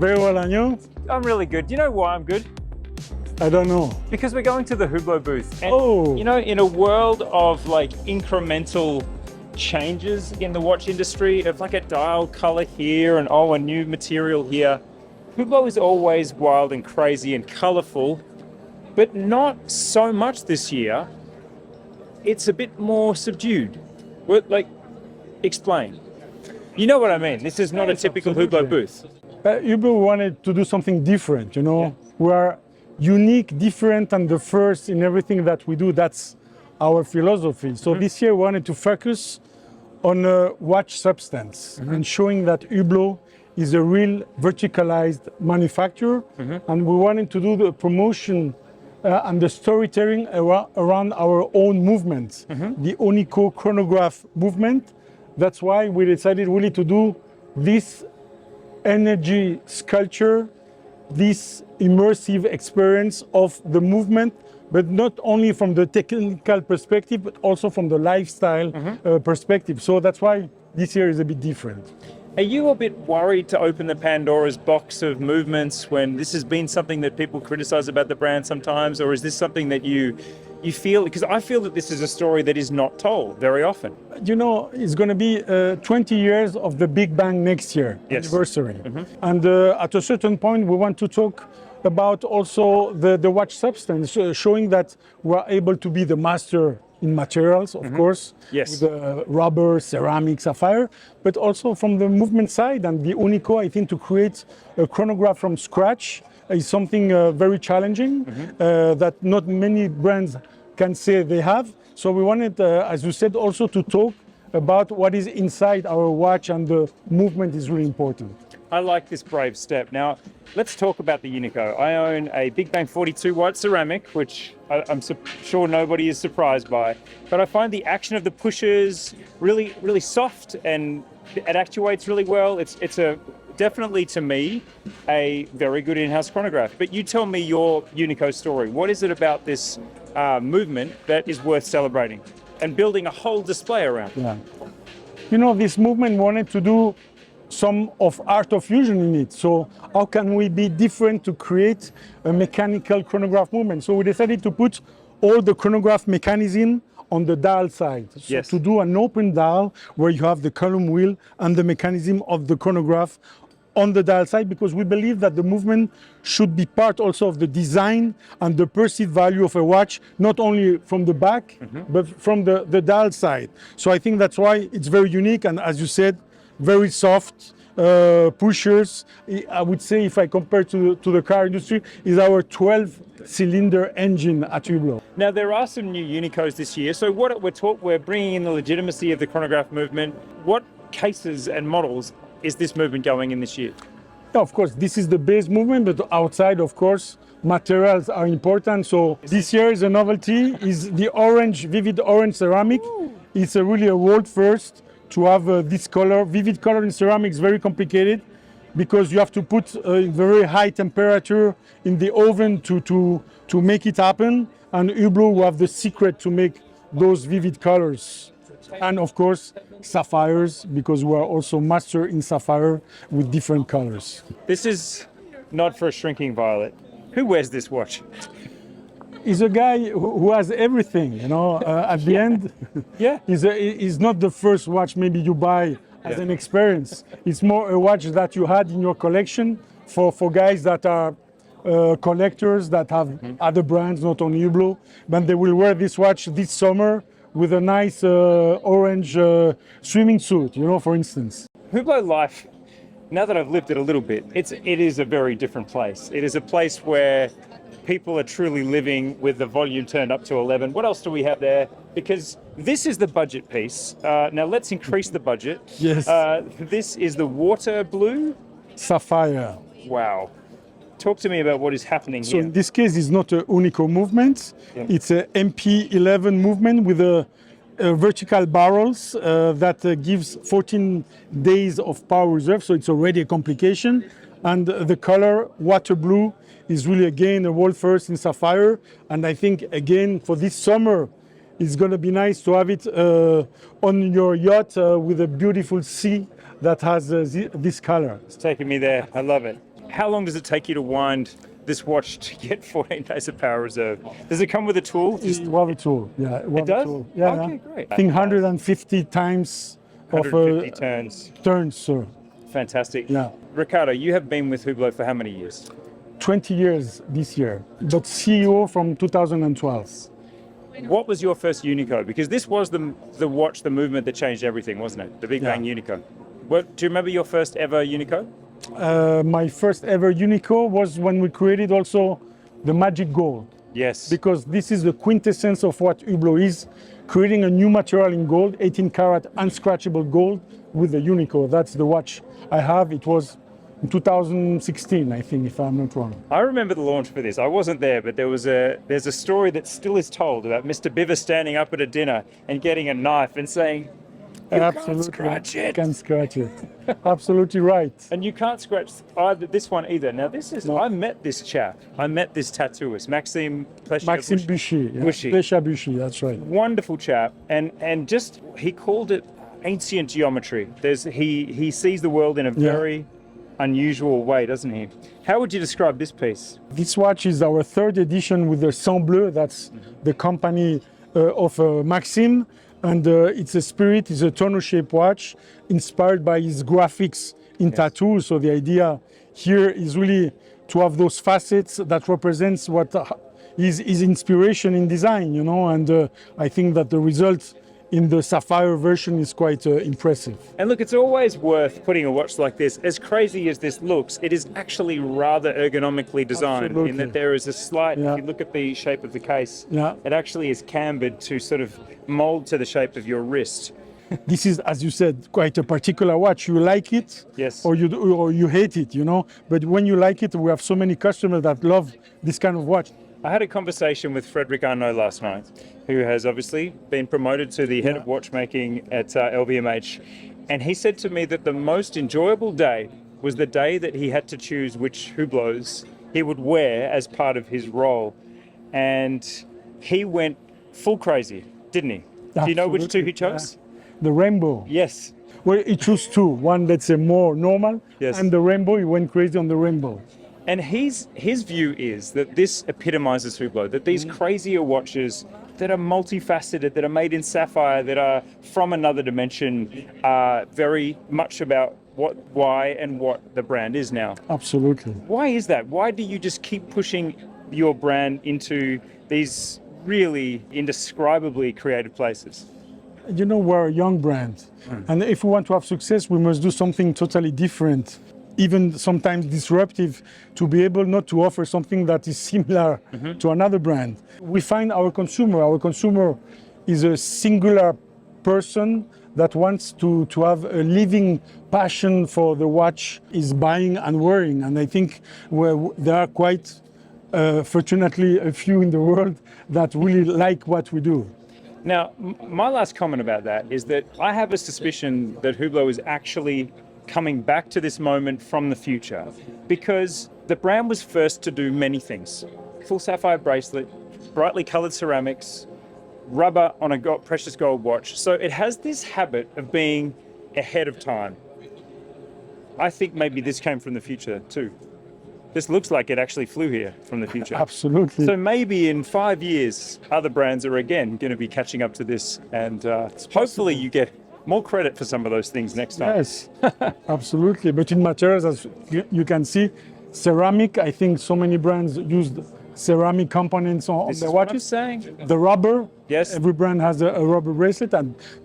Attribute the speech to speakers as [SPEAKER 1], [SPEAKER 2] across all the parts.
[SPEAKER 1] Very well, and you?
[SPEAKER 2] I'm really good. Do you know why I'm good?
[SPEAKER 1] I don't know.
[SPEAKER 2] Because we're going to the Hublot booth. And,
[SPEAKER 1] Oh.
[SPEAKER 2] you know, in a world of like incremental changes in the watch industry, of like a dial color here and a new material here, Hublot is always wild and crazy and colorful, but not so much this year. It's a bit more subdued. Like, explain. You know what I mean? This is not a typical Hublot booth.
[SPEAKER 1] Hublot wanted to do something different, you know?
[SPEAKER 2] Yeah.
[SPEAKER 1] We are unique, different, and the first in everything that we do. That's our philosophy. So this year we wanted to focus on a watch substance and showing that Hublot is a real verticalized manufacturer. And we wanted to do the promotion and the storytelling around our own movements, the Unico chronograph movement. That's why we decided really to do this energy sculpture, this immersive experience of the movement, but not only from the technical perspective, but also from the lifestyle perspective. So that's why this year is a bit different.
[SPEAKER 2] Are you a bit worried to open the Pandora's box of movements when this has been something that people criticize about the brand sometimes, or is this something that you feel, because I feel that this is a story that is not told very often?
[SPEAKER 1] You know, it's going to be 20 years of the Big Bang next year, anniversary. And at a certain point, we want to talk about also the watch substance, showing that we're able to be the master in materials, of course, with rubber, ceramic, sapphire, but also from the movement side. And the Unico, I think, to create a chronograph from scratch is something very challenging that not many brands can say they have. So we wanted, as you said, also to talk about what is inside our watch, and the movement is really important.
[SPEAKER 2] I like this brave step. Now, let's talk about the Unico. I own a Big Bang 42 white ceramic, which I'm sure nobody is surprised by, but I find the action of the pushers really, really soft, and it actuates really well. It's definitely, to me, a very good in-house chronograph. But you tell me your Unico story. What is it about this movement that is worth celebrating and building a whole display around?
[SPEAKER 1] Yeah. You know, this movement wanted to do some of art of fusion in it. So how can we be different to create a mechanical chronograph movement? So we decided to put all the chronograph mechanism on the dial side. So to do an open dial where you have the column wheel and the mechanism of the chronograph on the dial side, because we believe that the movement should be part also of the design and the perceived value of a watch, not only from the back, but from the dial side. So I think that's why it's very unique, and as you said, very soft pushers. I would say, if I compare to the car industry, is our 12-cylinder engine at Hublot.
[SPEAKER 2] Now, there are some new Unicos this year. So what we're bringing in the legitimacy of the chronograph movement. What cases and models is this movement going in this year?
[SPEAKER 1] Yeah, of course, this is the base movement, but outside, of course, materials are important. So this year is a novelty, is the orange, vivid orange ceramic. It's really a world first to have this color. Vivid color in ceramic is very complicated because you have to put a very high temperature in the oven to make it happen. And Hublot will have the secret to make those vivid colors. And of course, sapphires, because we are also master in sapphire with different colors.
[SPEAKER 2] This is not for a shrinking violet. Who wears this watch?
[SPEAKER 1] He's a guy who has everything, you know, at the end. He's not the first watch maybe you buy as an experience. It's more a watch that you had in your collection for guys that are collectors, that have other brands, not only Hublot. But they will wear this watch this summer with a nice orange swimming suit, you know, for instance.
[SPEAKER 2] Hublot life, now that I've lived it a little bit, it is a very different place. It is a place where people are truly living with the volume turned up to 11. What else do we have there? Because this is the budget piece. Now let's increase the budget.
[SPEAKER 1] Yes.
[SPEAKER 2] This is the water blue.
[SPEAKER 1] Sapphire.
[SPEAKER 2] Wow. Talk to me about what is happening here.
[SPEAKER 1] So in this case, it's not a Unico movement. It's a MP11 movement with a vertical barrels that gives 14 days of power reserve. So it's already a complication. And the color water blue is really, again, a world first in sapphire. And I think, again, for this summer, it's going to be nice to have it on your yacht with a beautiful sea that has this color.
[SPEAKER 2] It's taking me there. I love it. How long does it take you to wind this watch to get 14 days of power reserve? Does it come with a tool?
[SPEAKER 1] We have a tool, yeah.
[SPEAKER 2] It does?
[SPEAKER 1] Yeah,
[SPEAKER 2] Okay,
[SPEAKER 1] yeah.
[SPEAKER 2] great.
[SPEAKER 1] I think 150 times
[SPEAKER 2] 150
[SPEAKER 1] of
[SPEAKER 2] turns.
[SPEAKER 1] turns, sir.
[SPEAKER 2] Fantastic.
[SPEAKER 1] Yeah.
[SPEAKER 2] Ricardo, you have been with Hublot for how many years?
[SPEAKER 1] 20 years this year, but CEO from 2012.
[SPEAKER 2] What was your first Unico? Because this was the watch, the movement that changed everything, wasn't it? The Big Bang Unico. Do you remember your first ever Unico?
[SPEAKER 1] My first ever Unico was when we created also the Magic Gold,
[SPEAKER 2] Yes.
[SPEAKER 1] because this is the quintessence of what Hublot is, creating a new material in gold, 18 karat unscratchable gold with the Unico. That's the watch I have. It was in 2016, I think, if I'm not wrong.
[SPEAKER 2] I remember the launch for this. I wasn't there, but there's a story that still is told about Mr. Biver standing up at a dinner and getting a knife and saying, "You can't scratch it."
[SPEAKER 1] Can't scratch it. Absolutely right.
[SPEAKER 2] And you can't scratch either this one either. Now this is, I met this chap. I met this tattooist, Maxime
[SPEAKER 1] Buchy. Yeah.
[SPEAKER 2] Buchy.
[SPEAKER 1] Buchy, that's right.
[SPEAKER 2] Wonderful chap. And just, he called it ancient geometry. He sees the world in a very unusual way, doesn't he? How would you describe this piece?
[SPEAKER 1] This watch is our third edition with the Sang Bleu. That's the company of Maxime. And it's a spirit, it's a tonneau-shaped watch inspired by his graphics in tattoos. So the idea here is really to have those facets that represents what his inspiration in design, you know. And I think that the result in the sapphire version is quite impressive.
[SPEAKER 2] And look, it's always worth putting a watch like this. As crazy as this looks, it is actually rather ergonomically designed.
[SPEAKER 1] Absolutely.
[SPEAKER 2] In that there is a slight,
[SPEAKER 1] Yeah.
[SPEAKER 2] if you look at the shape of the case,
[SPEAKER 1] Yeah.
[SPEAKER 2] it actually is cambered to sort of mold to the shape of your wrist.
[SPEAKER 1] This is, as you said, quite a particular watch. You like it,
[SPEAKER 2] Yes.
[SPEAKER 1] or you hate it, you know. But when you like it, we have so many customers that love this kind of watch.
[SPEAKER 2] I had a conversation with Frederick Arnault last night, who has obviously been promoted to the head of watchmaking at LVMH. And he said to me that the most enjoyable day was the day that he had to choose which Hublots he would wear as part of his role. And he went full crazy, didn't he? Do you know which two he chose?
[SPEAKER 1] The rainbow.
[SPEAKER 2] Yes.
[SPEAKER 1] Well, he chose two. One that's a more normal,
[SPEAKER 2] Yes.
[SPEAKER 1] and the rainbow, he went crazy on the rainbow.
[SPEAKER 2] And his view is that this epitomizes Hublot, that these crazier watches that are multifaceted, that are made in sapphire, that are from another dimension, are very much about why the brand is now.
[SPEAKER 1] Absolutely.
[SPEAKER 2] Why is that? Why do you just keep pushing your brand into these really indescribably creative places?
[SPEAKER 1] You know, we're a young brand, and if we want to have success, we must do something totally different, even sometimes disruptive, to be able not to offer something that is similar to another brand. We find our consumer is a singular person that wants to have a living passion for the watch is buying and wearing. And I think there are quite, fortunately, a few in the world that really like what we do.
[SPEAKER 2] Now, my last comment about that is that I have a suspicion that Hublot is actually coming back to this moment from the future, because the brand was first to do many things. Full sapphire bracelet, brightly colored ceramics, rubber on a precious gold watch. So it has this habit of being ahead of time. I think maybe this came from the future too. This looks like it actually flew here from the future.
[SPEAKER 1] Absolutely.
[SPEAKER 2] So maybe in 5 years, other brands are again going to be catching up to this, and hopefully you get more credit for some of those things next time.
[SPEAKER 1] Yes, absolutely. But in materials, as you can see, ceramic, I think so many brands used ceramic components on
[SPEAKER 2] This
[SPEAKER 1] their
[SPEAKER 2] is what I'm
[SPEAKER 1] watches.
[SPEAKER 2] saying.
[SPEAKER 1] The rubber,
[SPEAKER 2] Yes.
[SPEAKER 1] every brand has a rubber bracelet,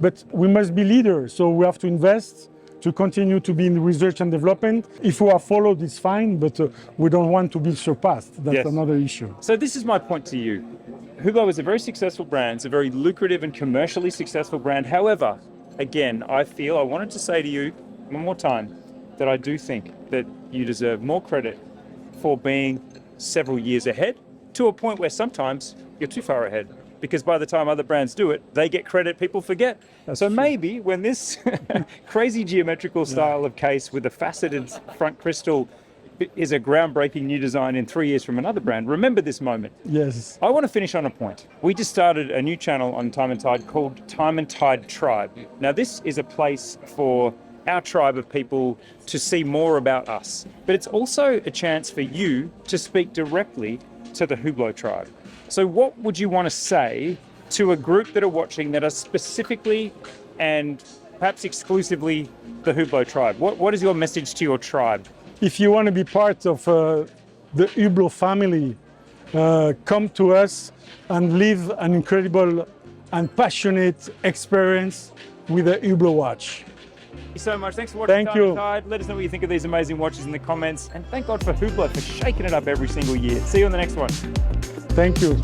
[SPEAKER 1] but we must be leaders, so we have to invest to continue to be in research and development. If we are followed, it's fine, but we don't want to be surpassed. That's
[SPEAKER 2] Yes.
[SPEAKER 1] another issue.
[SPEAKER 2] So this is my point to you. Hublot is a very successful brand. It's a very lucrative and commercially successful brand. However, again, I wanted to say to you one more time that I do think that you deserve more credit for being several years ahead, to a point where sometimes you're too far ahead, because by the time other brands do it, they get credit people forget. So maybe when this crazy geometrical style of case with a faceted front crystal is a groundbreaking new design in 3 years from another brand, remember this moment.
[SPEAKER 1] Yes.
[SPEAKER 2] I want to finish on a point. We just started a new channel on Time+Tide called Time+Tide Tribe. Now this is a place for our tribe of people to see more about us. But it's also a chance for you to speak directly to the Hublot tribe. So what would you want to say to a group that are watching that are specifically and perhaps exclusively the Hublot tribe? What is your message to your tribe?
[SPEAKER 1] If you want to be part of the Hublot family, come to us and live an incredible and passionate experience with a Hublot watch.
[SPEAKER 2] Thank you so much. Thanks for watching Time+Tide. Let us know what you think of these amazing watches in the comments. And thank God for Hublot for shaking it up every single year. See you on the next one.
[SPEAKER 1] Thank you.